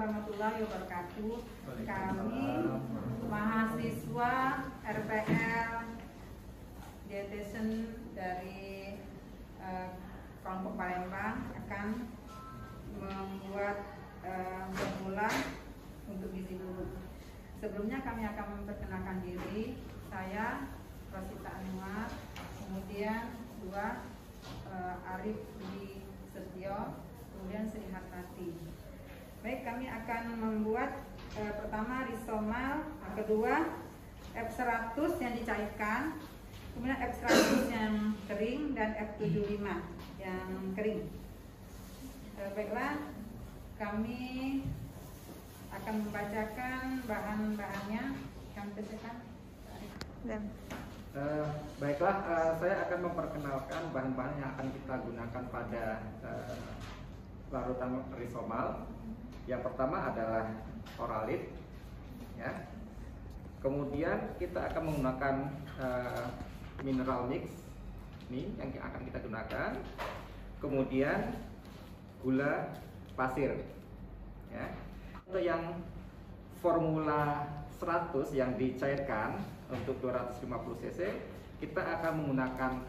warahmatullahi wabarakatuh. Kami mahasiswa RPL Dietitian dari kelompok Palembang akan membuat formula untuk gizi buruk. Sebelumnya kami akan memperkenalkan diri. Saya Rosita Anwar, kemudian Arif Budi Setio, kemudian Sri Hartati. Baik, kami akan membuat pertama risomal, kedua F100 yang dicairkan, kemudian F100 yang kering, dan F75 yang kering. Baiklah, kami akan membacakan bahan-bahannya. Kami bacakan. Baiklah, saya akan memperkenalkan bahan-bahan yang akan kita gunakan pada larutan risomal. Yang pertama adalah oralit, ya. Kemudian kita akan menggunakan mineral mix, ini yang akan kita gunakan. Kemudian gula pasir, ya. Untuk yang formula 100 yang dicairkan untuk 250 cc, kita akan menggunakan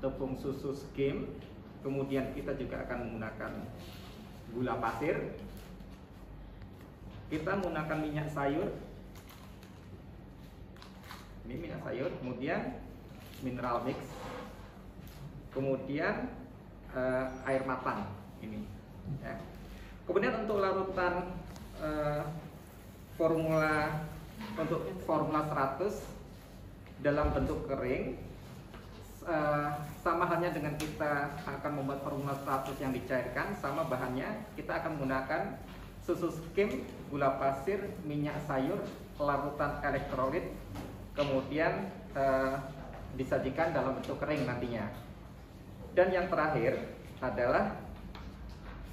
tepung susu skim. Kemudian kita juga akan menggunakan gula pasir. Kita menggunakan minyak sayur. Ini minyak sayur. Kemudian mineral mix. Kemudian air matang ini. Ya. Kemudian untuk larutan formula 100 dalam bentuk kering, sama halnya dengan kita akan membuat formula 100 yang dicairkan, sama bahannya. Kita akan menggunakan susu skim, gula pasir, minyak sayur, larutan elektrolit, kemudian disajikan dalam bentuk kering nantinya. Dan yang terakhir adalah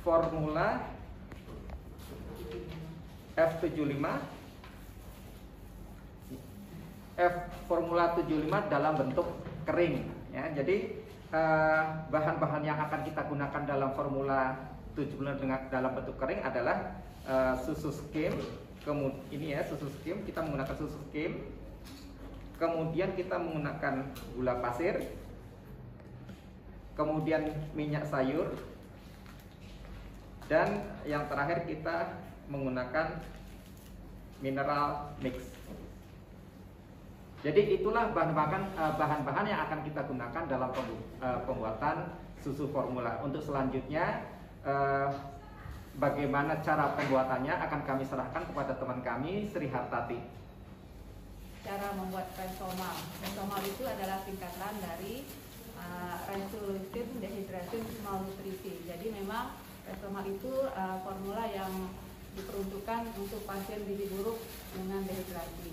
formula formula 75 dalam bentuk kering, ya. Jadi bahan-bahan yang akan kita gunakan dalam formula 75 dalam bentuk kering adalah susu skim. Kemudian ini ya, susu skim, kita menggunakan susu skim. Kemudian kita menggunakan gula pasir. Kemudian minyak sayur. Dan yang terakhir kita menggunakan mineral mix. Jadi itulah bahan-bahan yang akan kita gunakan dalam pembuatan susu formula. Untuk selanjutnya bagaimana cara pembuatannya akan kami serahkan kepada teman kami, Sri Hartati. Cara membuat resomal. Resomal itu adalah singkatan dari resolution dehydration malnutrisi. Jadi memang resomal itu formula yang diperuntukkan untuk pasien gizi buruk dengan dehidrasi.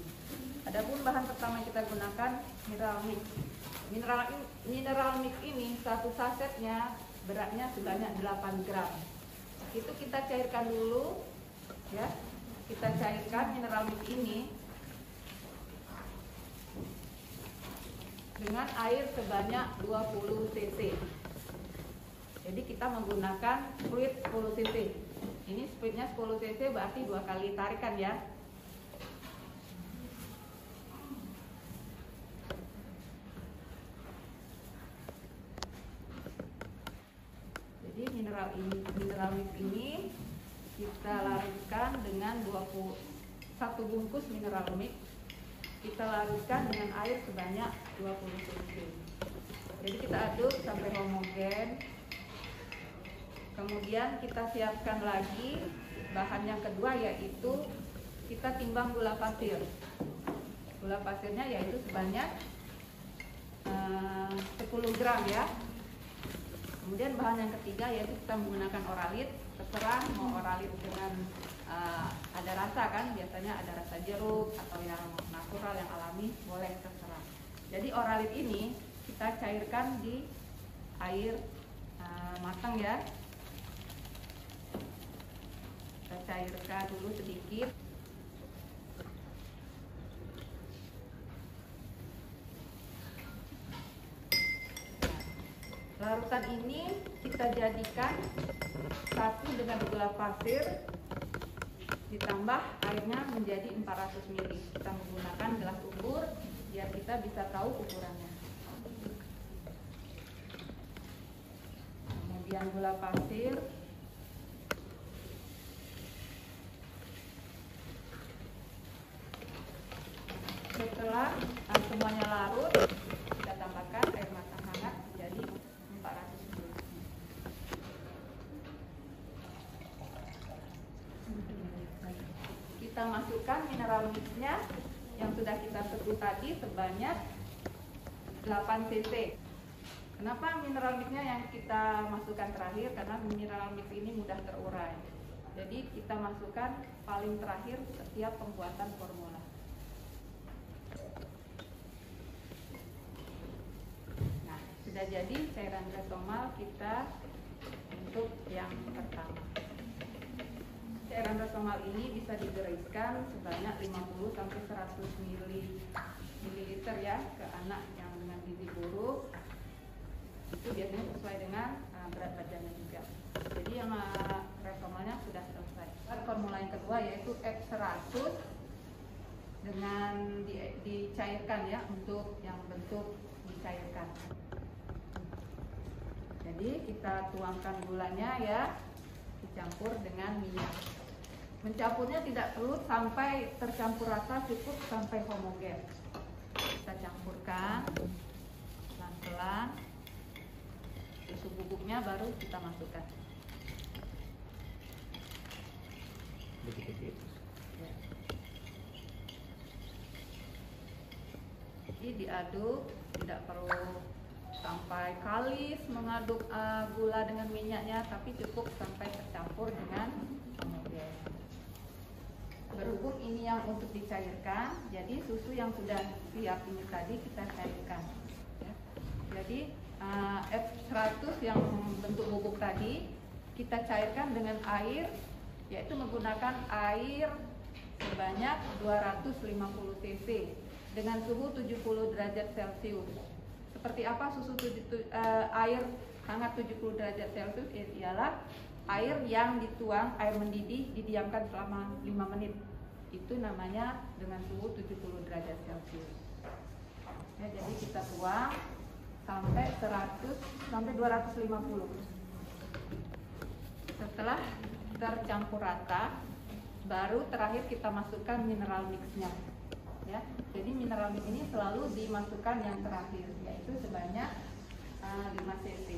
Adapun bahan pertama yang kita gunakan mineral mix. Mineral mix ini satu sasetnya beratnya sebanyak 8 gram. Itu kita cairkan dulu, ya. Kita cairkan mineral mix ini dengan air sebanyak 20 cc. Jadi kita menggunakan fluid 10 cc. Ini speednya 10 cc berarti 2 kali tarikan, ya. Jadi mineral mix ini kita larutkan dengan 1 bungkus mineral mix. Kita larutkan dengan air sebanyak 20 cc. Jadi kita aduk sampai homogen. Kemudian kita siapkan lagi bahan yang kedua, yaitu kita timbang gula pasir. Gula pasirnya yaitu sebanyak 10 gram, ya. Kemudian bahan yang ketiga yaitu kita menggunakan oralit. Terserah mau oralit dengan ada rasa, kan, biasanya ada rasa jeruk atau yang natural, yang alami, boleh, terserah. Jadi oralit ini kita cairkan di air matang, ya. Kita cairkan dulu sedikit. Larutan ini kita jadikan satu dengan gula pasir ditambah airnya menjadi 400 ml. Kita menggunakan gelas ukur biar kita bisa tahu ukurannya. Kemudian gula pasir. Setelah semuanya larut, kita tambahkan air matang hangat menjadi 400 ml. Kita masukkan mineral mixnya yang sudah kita seduh tadi sebanyak 8 cc. Kenapa mineral mixnya yang kita masukkan terakhir? Karena mineral mix ini mudah terurai. Jadi kita masukkan paling terakhir setiap pembuatan formula. Nah, sudah jadi cairan resomal kita untuk yang pertama. Cairan resomal ini bisa digeriskan sebanyak 50 sampai 100 ml ya ke anak yang dengan gizi buruk. Itu biasanya sesuai dengan berat badannya juga. Jadi yang resomalnya sudah selesai. Formula yang kedua yaitu F100 dengan dicairkan ya, untuk yang bentuk dicairkan. Jadi kita tuangkan gulanya ya, dicampur dengan minyak. Mencampurnya tidak perlu sampai tercampur rata, cukup sampai homogen. Kita campurkan pelan-pelan. Susu bubuknya baru kita masukkan. Ya. Jadi diaduk, tidak perlu sampai kalis mengaduk gula dengan minyaknya, tapi cukup sampai tercampur dengan homogen. Berhubung ini yang untuk dicairkan, jadi susu yang sudah siap ini tadi kita cairkan. Ya. Jadi F100 yang bentuk bubuk tadi kita cairkan dengan air, yaitu menggunakan air sebanyak 250 cc dengan suhu 70 derajat Celcius. Seperti apa susu air hangat 70 derajat Celcius? Ialah air yang dituang, air mendidih, didiamkan selama 5 menit. Itu namanya dengan suhu 70 derajat Celcius. Ya, jadi kita tuang sampai 100 sampai 250. Setelah tercampur rata, baru terakhir kita masukkan mineral mixnya. Ya, jadi mineral mix ini selalu dimasukkan yang terakhir, yaitu sebanyak 5 cc.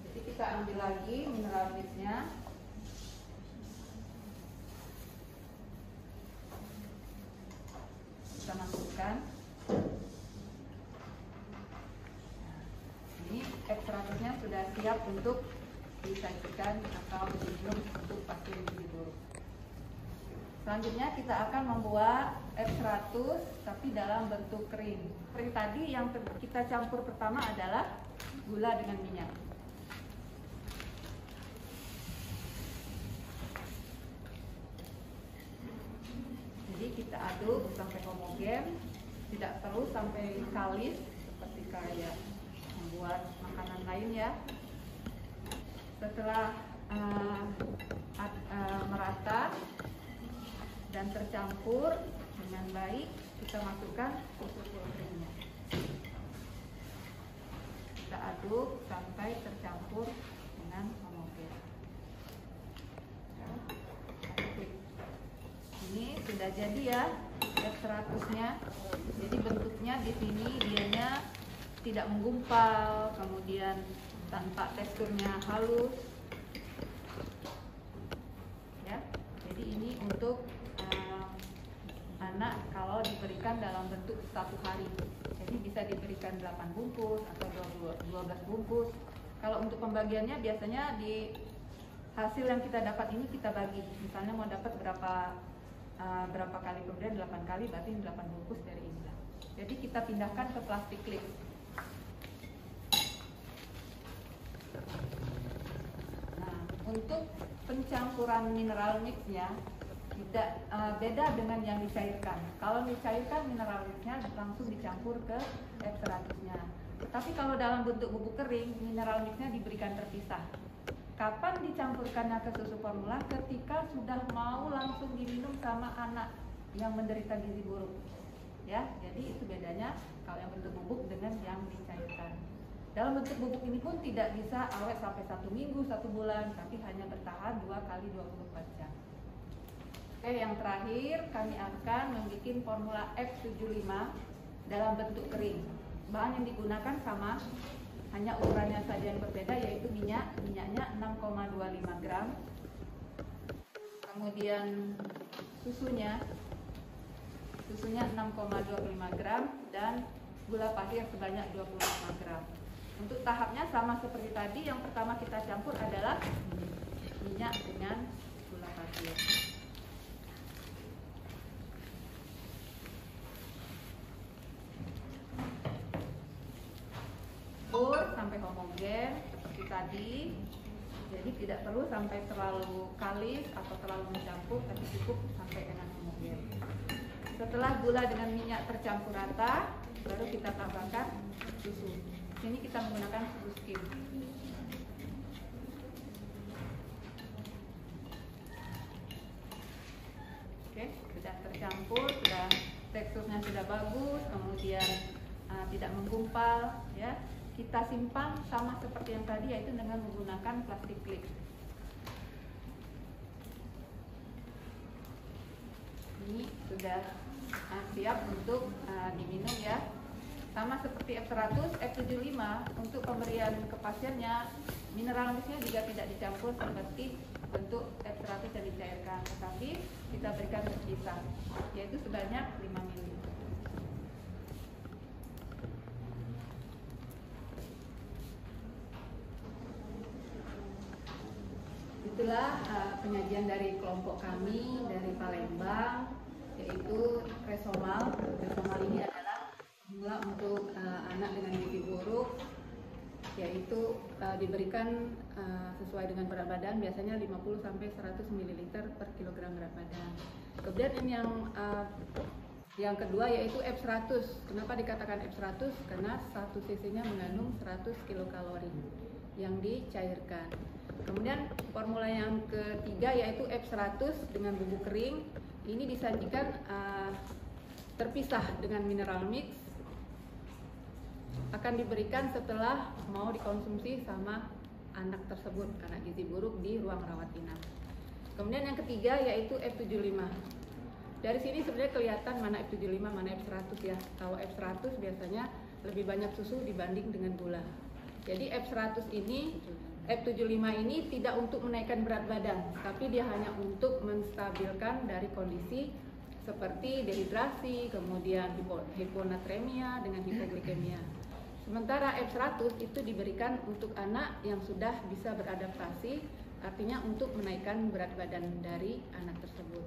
Jadi kita ambil lagi mineral mixnya. Kita masukkan. Ini F100-nya sudah siap untuk disajikan atau diminum untuk pasien gizi buruk. Selanjutnya kita akan membuat F100 tapi dalam bentuk kering. Kering tadi yang kita campur pertama adalah gula dengan minyak. Jadi kita aduk sampai homogen, tidak perlu sampai kalis seperti kayak membuat makanan lain ya. Setelah merata dan tercampur dengan baik, kita masukkan susu full creamnya. Kita aduk sampai tercampur dengan homogen. Ini sudah jadi ya F100-nya. Jadi bentuknya di sini dianya tidak menggumpal, kemudian tanpa teksturnya halus. Ya, jadi ini untuk anak kalau diberikan dalam bentuk 1 hari. Jadi bisa diberikan 8 bungkus atau 12 bungkus. Kalau untuk pembagiannya biasanya di hasil yang kita dapat ini kita bagi. Misalnya mau dapat berapa kali pemberian, 8 kali, berarti 8 bungkus dari inilah. Jadi kita pindahkan ke plastik klip. Nah, untuk pencampuran mineral mixnya tidak beda dengan yang dicairkan. Kalau dicairkan mineral mixnya langsung dicampur ke F100-nya. Tapi kalau dalam bentuk bubuk kering, mineral mixnya diberikan terpisah. kapan dicampurkannya ke susu formula? Ketika sudah mau langsung diminum sama anak yang menderita gizi buruk. Ya, jadi itu bedanya kalau yang bentuk bubuk dengan yang dicairkan. Dalam bentuk bubuk ini pun tidak bisa awet sampai 1 minggu, 1 bulan, tapi hanya bertahan 2 kali 24 jam. Oke, yang terakhir kami akan membuat formula F75 dalam bentuk kering. Bahan yang digunakan sama, hanya ukurannya saja yang berbeda, yaitu minyaknya 6,25 gram. Kemudian susunya 6,25 gram dan gula pasir sebanyak 25 gram. Untuk tahapnya sama seperti tadi, yang pertama kita campur adalah minyak dengan gula pasir. Sampai homogen seperti tadi, jadi tidak perlu sampai terlalu kalis atau terlalu mencampur, tapi cukup sampai dengan homogen. Setelah gula dengan minyak tercampur rata, baru kita tambahkan susu. Ini kita menggunakan susu skim. Oke, sudah tercampur, sudah teksturnya sudah bagus, kemudian tidak menggumpal, ya. Kita simpan sama seperti yang tadi, yaitu dengan menggunakan plastik klip. Ini sudah siap untuk diminum, ya. Sama seperti F100, F75 untuk pemberian ke pasiennya, mineral mixnya juga tidak dicampur seperti bentuk F100 yang dicairkan, tetapi kita berikan terpisah, yaitu sebanyak 5 ml. Itulah penyajian dari kelompok kami dari Palembang, yaitu Resomal. Resomal ini adalah formula untuk anak dengan gizi buruk, yaitu diberikan sesuai dengan berat badan, biasanya 50-100 ml per kilogram berat badan. Kemudian ini yang kedua yaitu F100. Kenapa dikatakan F100? Karena 1 cc-nya mengandung 100 kilokalori yang dicairkan. Kemudian formula yang ketiga yaitu F100 dengan bubuk kering. Ini disajikan terpisah dengan mineral mix. Akan diberikan setelah mau dikonsumsi sama anak tersebut, anak gizi buruk di ruang rawat inap. Kemudian yang ketiga yaitu F75. Dari sini sebenarnya kelihatan mana F75, mana F100 ya. Kalau F100 biasanya lebih banyak susu dibanding dengan gula. Jadi F100 ini, F75 ini tidak untuk menaikkan berat badan, tapi dia hanya untuk menstabilkan dari kondisi seperti dehidrasi, kemudian hiponatremia dengan hipoglikemia. Sementara F100 itu diberikan untuk anak yang sudah bisa beradaptasi, artinya untuk menaikkan berat badan dari anak tersebut.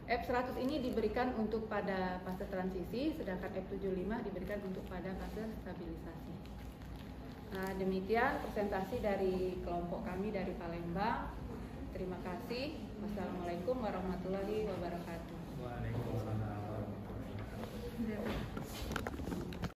F100 ini diberikan untuk pada fase transisi, sedangkan F75 diberikan untuk pada fase stabilisasi. Nah, demikian presentasi dari kelompok kami dari Palembang. Terima kasih. Wassalamualaikum warahmatullahi wabarakatuh. Waalaikumsalam warahmatullahi wabarakatuh.